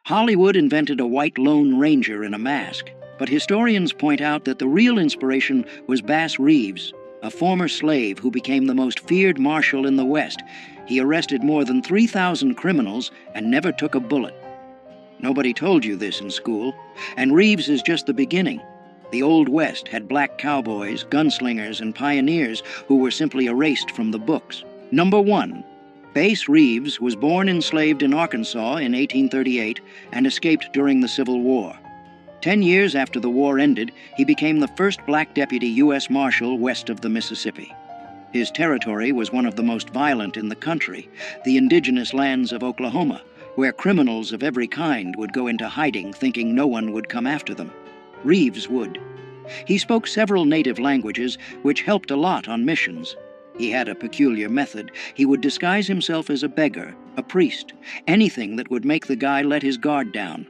Hollywood invented a white Lone Ranger in a mask, but historians point out that the real inspiration was Bass Reeves, a former slave who became the most feared marshal in the West. He arrested more than 3,000 criminals and never took a bullet. Nobody told you this in school, and Reeves is just the beginning. The Old West had black cowboys, gunslingers, and pioneers who were simply erased from the books. Number 1. Bass Reeves was born enslaved in Arkansas in 1838 and escaped during the Civil War. 10 years after the war ended, he became the first black deputy U.S. Marshal west of the Mississippi. His territory was one of the most violent in the country, the indigenous lands of Oklahoma, where criminals of every kind would go into hiding thinking no one would come after them. Reeves would. He spoke several native languages, which helped a lot on missions. He had a peculiar method. He would disguise himself as a beggar, a priest, anything that would make the guy let his guard down.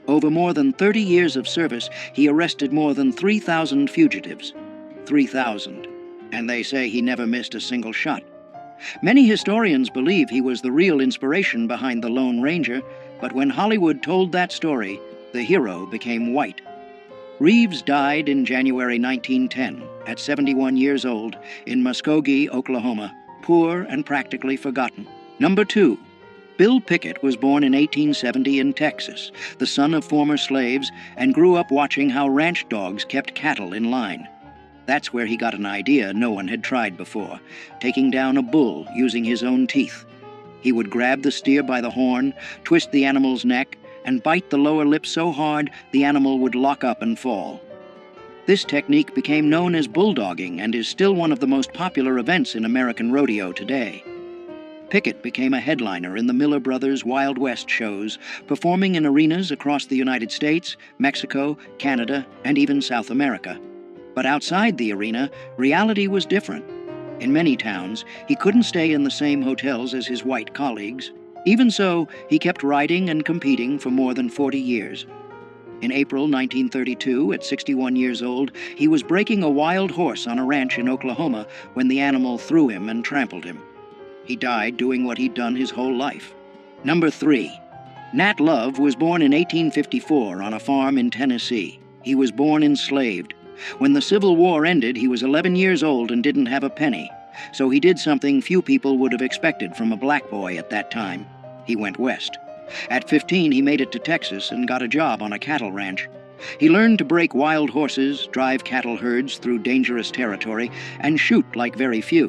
Over more than 30 years of service, he arrested more than 3,000 fugitives. 3,000. And they say he never missed a single shot. Many historians believe he was the real inspiration behind the Lone Ranger, but when Hollywood told that story, the hero became white. Reeves died in January 1910, at 71 years old, in Muskogee, Oklahoma, poor and practically forgotten. Number 2. Bill Pickett was born in 1870 in Texas, the son of former slaves, and grew up watching how ranch dogs kept cattle in line. That's where he got an idea no one had tried before, taking down a bull using his own teeth. He would grab the steer by the horn, twist the animal's neck, and bite the lower lip so hard the animal would lock up and fall. This technique became known as bulldogging and is still one of the most popular events in American rodeo today. Pickett became a headliner in the Miller Brothers Wild West shows, performing in arenas across the United States, Mexico, Canada, and even South America. But outside the arena, reality was different. In many towns, he couldn't stay in the same hotels as his white colleagues. Even so, he kept riding and competing for more than 40 years. In April 1932, at 61 years old, he was breaking a wild horse on a ranch in Oklahoma when the animal threw him and trampled him. He died doing what he'd done his whole life. Number 3. Nat Love was born in 1854 on a farm in Tennessee. He was born enslaved. When the Civil War ended, he was 11 years old and didn't have a penny. So he did something few people would have expected from a black boy at that time. He went west. At 15, he made it to Texas and got a job on a cattle ranch. He learned to break wild horses, drive cattle herds through dangerous territory, and shoot like very few.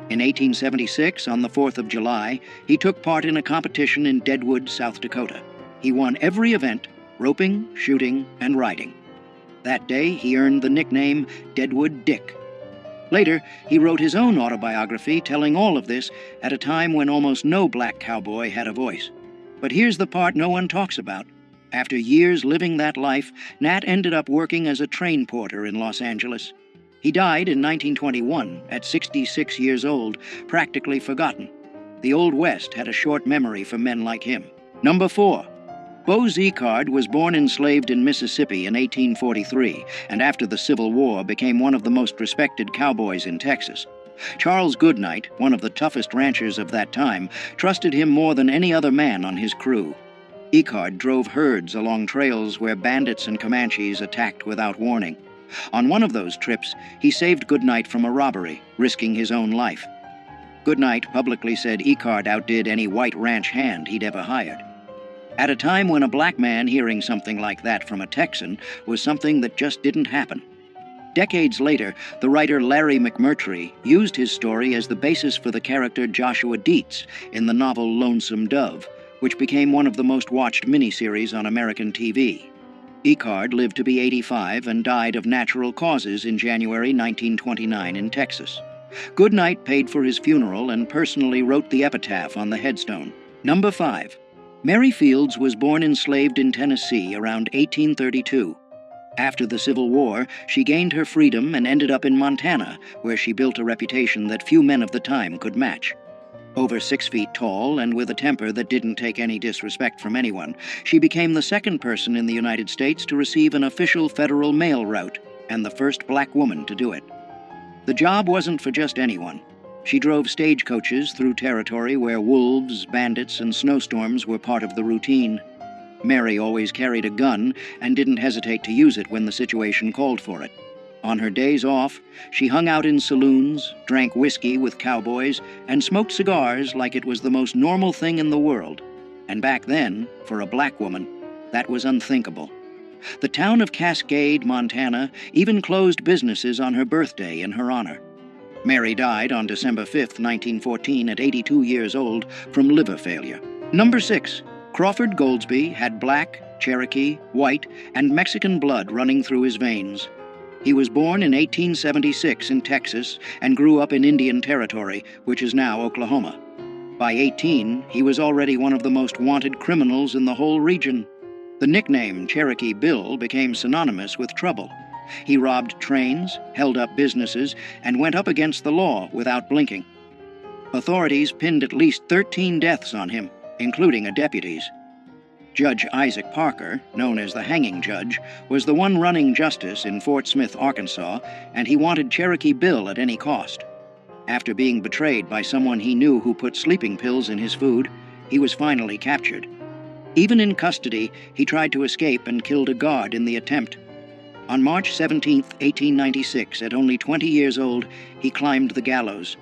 In 1876, on the 4th of July, he took part in a competition in Deadwood, South Dakota. He won every event, roping, shooting, and riding. That day, he earned the nickname Deadwood Dick. Later, he wrote his own autobiography telling all of this at a time when almost no black cowboy had a voice. But here's the part no one talks about. After years living that life, Nat ended up working as a train porter in Los Angeles. He died in 1921 at 66 years old, practically forgotten. The Old West had a short memory for men like him. Number 4. Bo Zickard was born enslaved in Mississippi in 1843, and after the Civil War became one of the most respected cowboys in Texas. Charles Goodnight, one of the toughest ranchers of that time, trusted him more than any other man on his crew. Zickard drove herds along trails where bandits and Comanches attacked without warning. On one of those trips, he saved Goodnight from a robbery, risking his own life. Goodnight publicly said Zickard outdid any white ranch hand he'd ever hired. At a time when a black man hearing something like that from a Texan was something that just didn't happen. Decades later, the writer Larry McMurtry used his story as the basis for the character Joshua Dietz in the novel Lonesome Dove, which became one of the most watched miniseries on American TV. Zickard lived to be 85 and died of natural causes in January 1929 in Texas. Goodnight paid for his funeral and personally wrote the epitaph on the headstone. Number 5. Mary Fields was born enslaved in Tennessee around 1832. After the Civil War, she gained her freedom and ended up in Montana, where she built a reputation that few men of the time could match. Over 6 feet tall and with a temper that didn't take any disrespect from anyone, she became the second person in the United States to receive an official federal mail route, and the first black woman to do it. The job wasn't for just anyone. She drove stagecoaches through territory where wolves, bandits, and snowstorms were part of the routine. Mary always carried a gun and didn't hesitate to use it when the situation called for it. On her days off, she hung out in saloons, drank whiskey with cowboys, and smoked cigars like it was the most normal thing in the world. And back then, for a black woman, that was unthinkable. The town of Cascade, Montana, even closed businesses on her birthday in her honor. Mary died on December 5, 1914, at 82 years old from liver failure. Number 6. Crawford Goldsby had black, Cherokee, white, and Mexican blood running through his veins. He was born in 1876 in Texas and grew up in Indian Territory, which is now Oklahoma. By 18, he was already one of the most wanted criminals in the whole region. The nickname Cherokee Bill became synonymous with trouble. He robbed trains, held up businesses, and went up against the law without blinking. Authorities pinned at least 13 deaths on him, including a deputy's. Judge Isaac Parker, known as the Hanging Judge, was the one running justice in Fort Smith, Arkansas, and he wanted Cherokee Bill at any cost. After being betrayed by someone he knew who put sleeping pills in his food, he was finally captured. Even in custody, he tried to escape and killed a guard in the attempt. On March 17, 1896, at only 20 years old, he climbed the gallows.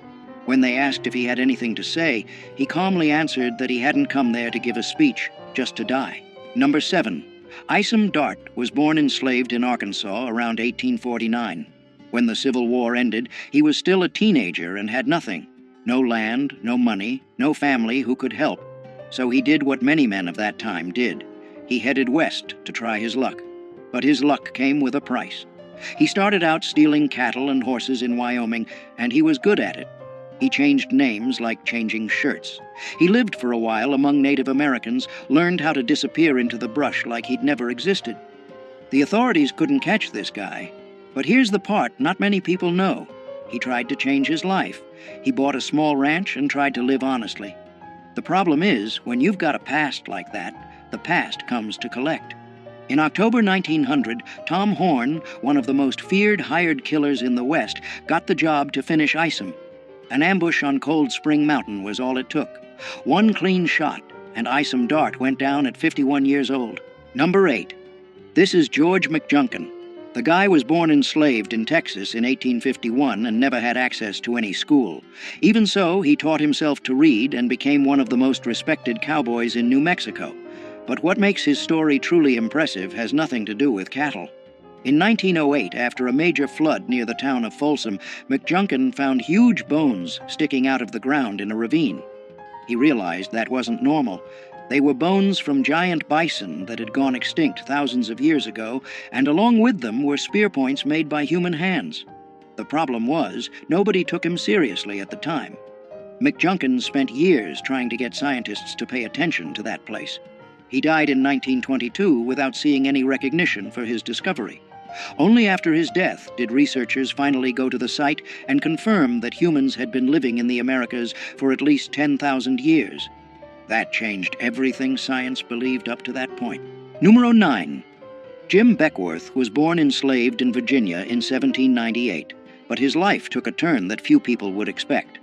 When they asked if he had anything to say, he calmly answered that he hadn't come there to give a speech, just to die. Number 7. Isom Dart was born enslaved in Arkansas around 1849. When the Civil War ended, he was still a teenager and had nothing. No land, no money, no family who could help. So he did what many men of that time did. He headed west to try his luck. But his luck came with a price. He started out stealing cattle and horses in Wyoming, and he was good at it. He changed names like changing shirts. He lived for a while among Native Americans, learned how to disappear into the brush like he'd never existed. The authorities couldn't catch this guy. But here's the part not many people know. He tried to change his life. He bought a small ranch and tried to live honestly. The problem is, when you've got a past like that, the past comes to collect. In October 1900, Tom Horn, one of the most feared hired killers in the West, got the job to finish Isom. An ambush on Cold Spring Mountain was all it took. One clean shot, and Isom Dart went down at 51 years old. Number 8. This is George McJunkin. The guy was born enslaved in Texas in 1851 and never had access to any school. Even so, he taught himself to read and became one of the most respected cowboys in New Mexico. But what makes his story truly impressive has nothing to do with cattle. In 1908, after a major flood near the town of Folsom, McJunkin found huge bones sticking out of the ground in a ravine. He realized that wasn't normal. They were bones from giant bison that had gone extinct thousands of years ago, and along with them were spear points made by human hands. The problem was, nobody took him seriously at the time. McJunkin spent years trying to get scientists to pay attention to that place. He died in 1922 without seeing any recognition for his discovery. Only after his death did researchers finally go to the site and confirm that humans had been living in the Americas for at least 10,000 years. That changed everything science believed up to that point. Numero 9. Jim Beckwourth was born enslaved in Virginia in 1798, but his life took a turn that few people would expect.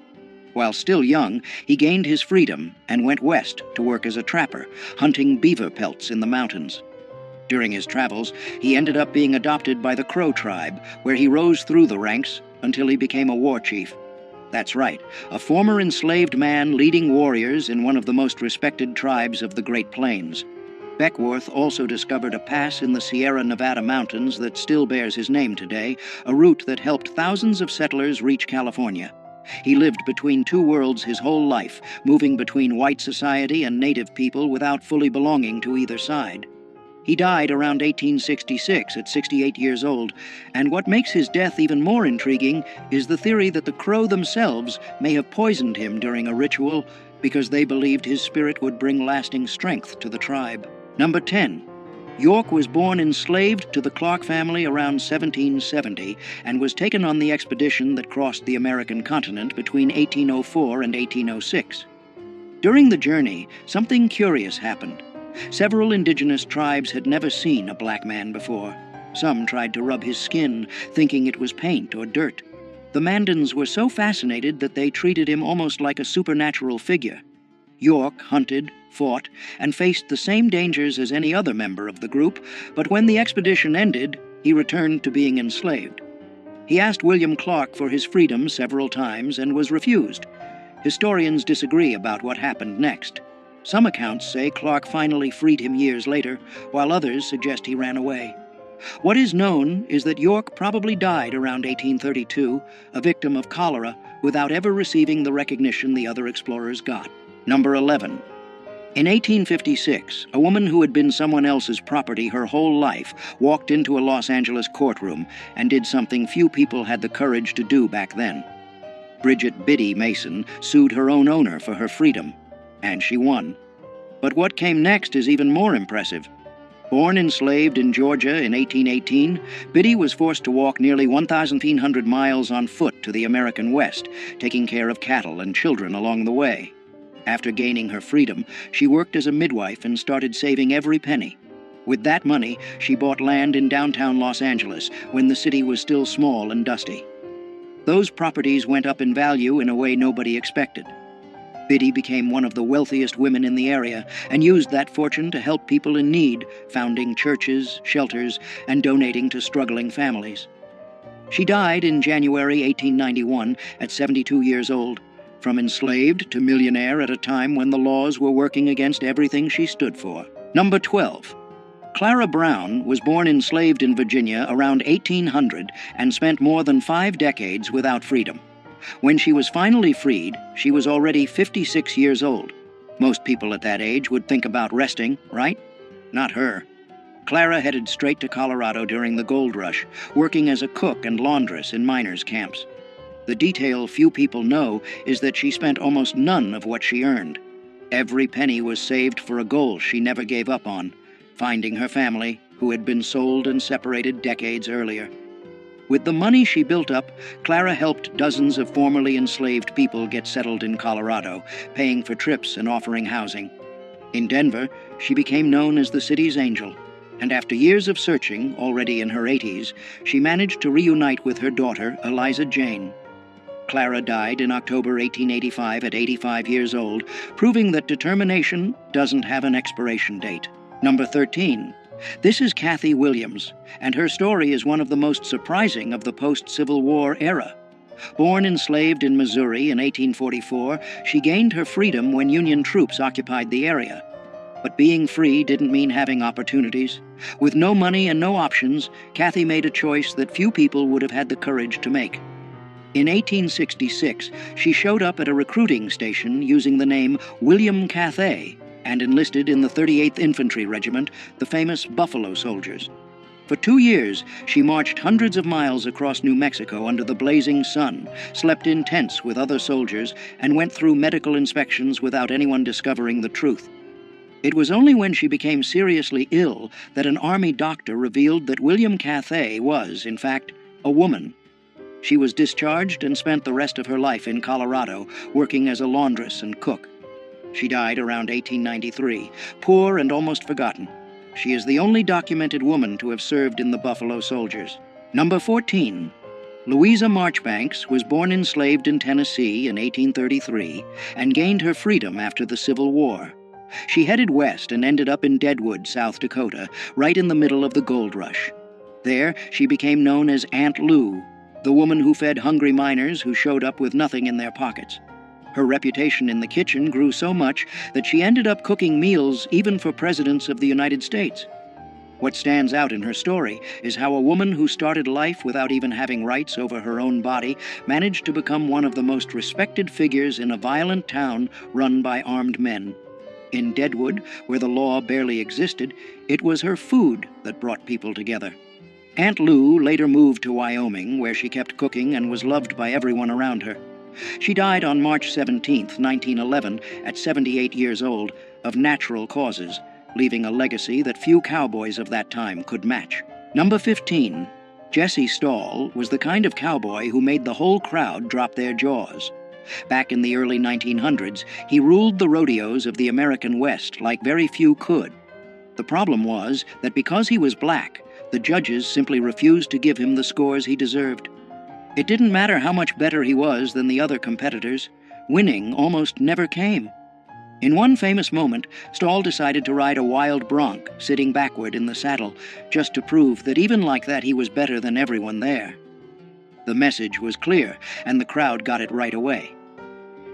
While still young, he gained his freedom and went west to work as a trapper, hunting beaver pelts in the mountains. During his travels, he ended up being adopted by the Crow tribe, where he rose through the ranks until he became a war chief. That's right, a former enslaved man leading warriors in one of the most respected tribes of the Great Plains. Beckwourth also discovered a pass in the Sierra Nevada mountains that still bears his name today, a route that helped thousands of settlers reach California. He lived between two worlds his whole life, moving between white society and native people without fully belonging to either side. He died around 1866 at 68 years old, and what makes his death even more intriguing is the theory that the Crow themselves may have poisoned him during a ritual because they believed his spirit would bring lasting strength to the tribe. Number 10. York was born enslaved to the Clark family around 1770 and was taken on the expedition that crossed the American continent between 1804 and 1806. During the journey, something curious happened. Several indigenous tribes had never seen a black man before. Some tried to rub his skin, thinking it was paint or dirt. The Mandans were so fascinated that they treated him almost like a supernatural figure. York hunted, fought, and faced the same dangers as any other member of the group, but when the expedition ended, he returned to being enslaved. He asked William Clark for his freedom several times and was refused. Historians disagree about what happened next. Some accounts say Clark finally freed him years later, while others suggest he ran away. What is known is that York probably died around 1832, a victim of cholera, without ever receiving the recognition the other explorers got. Number 11. In 1856, a woman who had been someone else's property her whole life walked into a Los Angeles courtroom and did something few people had the courage to do back then. Bridget Biddy Mason sued her own owner for her freedom, and she won. But what came next is even more impressive. Born enslaved in Georgia in 1818, Biddy was forced to walk nearly 1,500 miles on foot to the American West, taking care of cattle and children along the way. After gaining her freedom, she worked as a midwife and started saving every penny. With that money, she bought land in downtown Los Angeles when the city was still small and dusty. Those properties went up in value in a way nobody expected. Biddy became one of the wealthiest women in the area and used that fortune to help people in need, founding churches, shelters, and donating to struggling families. She died in January 1891 at 72 years old, from enslaved to millionaire at a time when the laws were working against everything she stood for. Number 12. Clara Brown was born enslaved in Virginia around 1800 and spent more than 5 decades without freedom. When she was finally freed, she was already 56 years old. Most people at that age would think about resting, right? Not her. Clara headed straight to Colorado during the gold rush, working as a cook and laundress in miners' camps. The detail few people know is that she spent almost none of what she earned. Every penny was saved for a goal she never gave up on, finding her family, who had been sold and separated decades earlier. With the money she built up, Clara helped dozens of formerly enslaved people get settled in Colorado, paying for trips and offering housing. In Denver, she became known as the city's angel, and after years of searching, already in her 80s, she managed to reunite with her daughter, Eliza Jane. Clara died in October 1885 at 85 years old, proving that determination doesn't have an expiration date. Number 13. This is Kathy Williams, and her story is one of the most surprising of the post-Civil War era. Born enslaved in Missouri in 1844, she gained her freedom when Union troops occupied the area. But being free didn't mean having opportunities. With no money and no options, Kathy made a choice that few people would have had the courage to make. In 1866, she showed up at a recruiting station using the name William Cathay and enlisted in the 38th Infantry Regiment, the famous Buffalo Soldiers. For 2 years, she marched hundreds of miles across New Mexico under the blazing sun, slept in tents with other soldiers, and went through medical inspections without anyone discovering the truth. It was only when she became seriously ill that an Army doctor revealed that William Cathay was, in fact, a woman. She was discharged and spent the rest of her life in Colorado, working as a laundress and cook. She died around 1893, poor and almost forgotten. She is the only documented woman to have served in the Buffalo Soldiers. Number 14. Louisa Marchbanks was born enslaved in Tennessee in 1833 and gained her freedom after the Civil War. She headed west and ended up in Deadwood, South Dakota, right in the middle of the gold rush. There, she became known as Aunt Lou, the woman who fed hungry miners who showed up with nothing in their pockets. Her reputation in the kitchen grew so much that she ended up cooking meals even for presidents of the United States. What stands out in her story is how a woman who started life without even having rights over her own body managed to become one of the most respected figures in a violent town run by armed men. In Deadwood, where the law barely existed, it was her food that brought people together. Aunt Lou later moved to Wyoming, where she kept cooking and was loved by everyone around her. She died on March 17, 1911, at 78 years old, of natural causes, leaving a legacy that few cowboys of that time could match. Number 15. Jesse Stahl was the kind of cowboy who made the whole crowd drop their jaws. Back in the early 1900s, he ruled the rodeos of the American West like very few could. The problem was that because he was black, the judges simply refused to give him the scores he deserved. It didn't matter how much better he was than the other competitors. Winning almost never came. In one famous moment, Stahl decided to ride a wild bronc, sitting backward in the saddle, just to prove that even like that he was better than everyone there. The message was clear, and the crowd got it right away.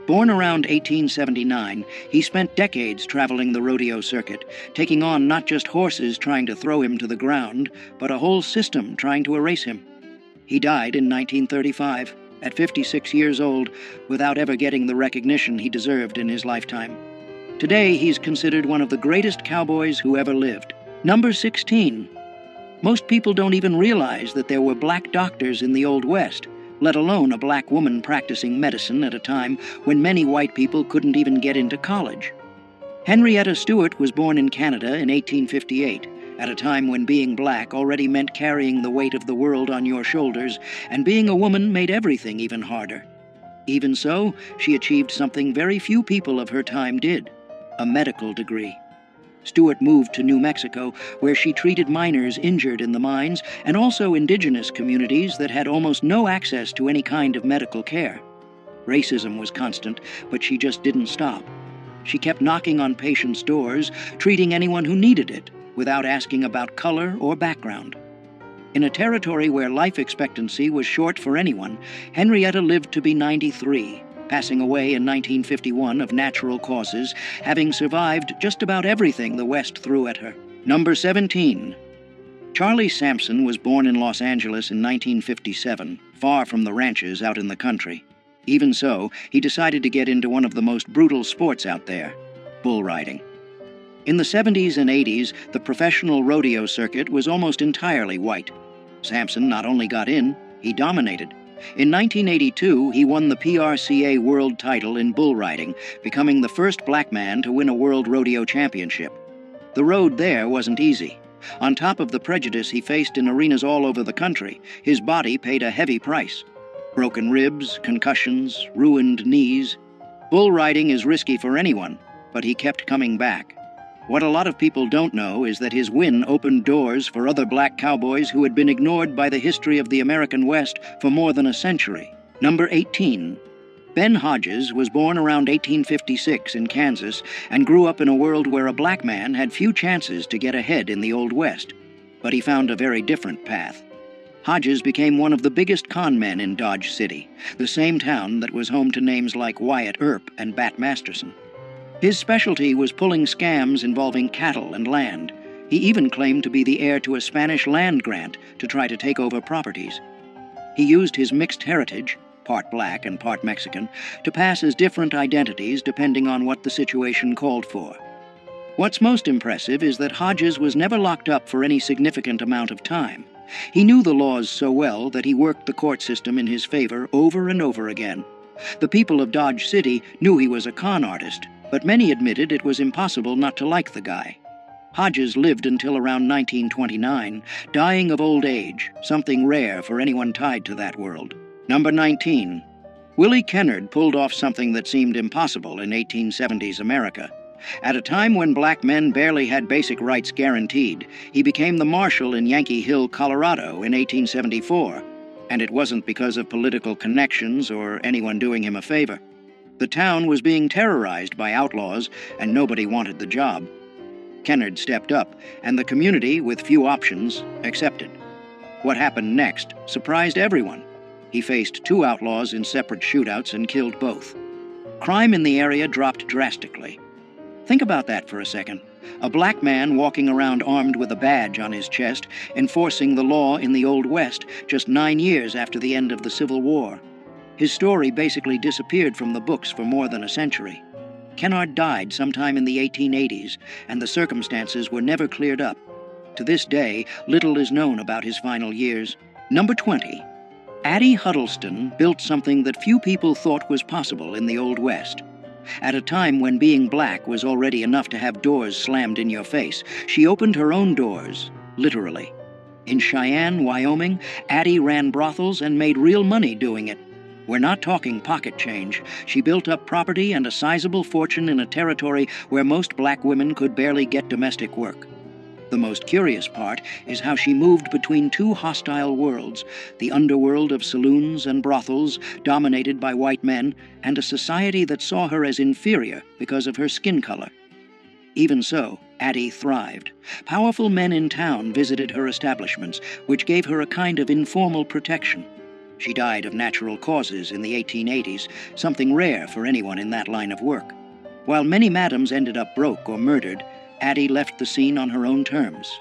Born around 1879, he spent decades traveling the rodeo circuit, taking on not just horses trying to throw him to the ground, but a whole system trying to erase him. He died in 1935, at 56 years old, without ever getting the recognition he deserved in his lifetime. Today, he's considered one of the greatest cowboys who ever lived. Number 16. Most people don't even realize that there were black doctors in the Old West, let alone a black woman practicing medicine at a time when many white people couldn't even get into college. Henrietta Stewart was born in Canada in 1858, at a time when being black already meant carrying the weight of the world on your shoulders, and being a woman made everything even harder. Even so, she achieved something very few people of her time did: a medical degree. Stewart moved to New Mexico, where she treated miners injured in the mines and also indigenous communities that had almost no access to any kind of medical care. Racism was constant, but she just didn't stop. She kept knocking on patients' doors, treating anyone who needed it, without asking about color or background. In a territory where life expectancy was short for anyone, Henrietta lived to be 93, passing away in 1951 of natural causes, having survived just about everything the West threw at her. Number 17. Charlie Sampson was born in Los Angeles in 1957, far from the ranches out in the country. Even so, he decided to get into one of the most brutal sports out there: bull riding. In the 70s and 80s, the professional rodeo circuit was almost entirely white. Sampson not only got in, he dominated. In 1982, he won the PRCA world title in bull riding, becoming the first black man to win a world rodeo championship. The road there wasn't easy. On top of the prejudice he faced in arenas all over the country, his body paid a heavy price. Broken ribs, concussions, ruined knees. Bull riding is risky for anyone, but he kept coming back. What a lot of people don't know is that his win opened doors for other black cowboys who had been ignored by the history of the American West for more than a century. Number 18. Ben Hodges was born around 1856 in Kansas and grew up in a world where a black man had few chances to get ahead in the Old West. But he found a very different path. Hodges became one of the biggest con men in Dodge City, the same town that was home to names like Wyatt Earp and Bat Masterson. His specialty was pulling scams involving cattle and land. He even claimed to be the heir to a Spanish land grant to try to take over properties. He used his mixed heritage, part black and part Mexican, to pass as different identities depending on what the situation called for. What's most impressive is that Hodges was never locked up for any significant amount of time. He knew the laws so well that he worked the court system in his favor over and over again. The people of Dodge City knew he was a con artist, but many admitted it was impossible not to like the guy. Hodges lived until around 1929, dying of old age, something rare for anyone tied to that world. Number 19. Willie Kennard pulled off something that seemed impossible in 1870s America. At a time when black men barely had basic rights guaranteed, he became the marshal in Yankee Hill, Colorado in 1874, and it wasn't because of political connections or anyone doing him a favor. The town was being terrorized by outlaws, and nobody wanted the job. Kennard stepped up, and the community, with few options, accepted. What happened next surprised everyone. He faced two outlaws in separate shootouts and killed both. Crime in the area dropped drastically. Think about that for a second. A black man walking around armed with a badge on his chest, enforcing the law in the Old West just 9 years after the end of the Civil War. His story basically disappeared from the books for more than a century. Kennard died sometime in the 1880s, and the circumstances were never cleared up. To this day, little is known about his final years. Number 20. Addie Huddleston built something that few people thought was possible in the Old West. At a time when being black was already enough to have doors slammed in your face, she opened her own doors, literally. In Cheyenne, Wyoming, Addie ran brothels and made real money doing it. We're not talking pocket change. She built up property and a sizable fortune in a territory where most black women could barely get domestic work. The most curious part is how she moved between two hostile worlds, the underworld of saloons and brothels dominated by white men, and a society that saw her as inferior because of her skin color. Even so, Addie thrived. Powerful men in town visited her establishments, which gave her a kind of informal protection. She died of natural causes in the 1880s, something rare for anyone in that line of work. While many madams ended up broke or murdered, Addie left the scene on her own terms.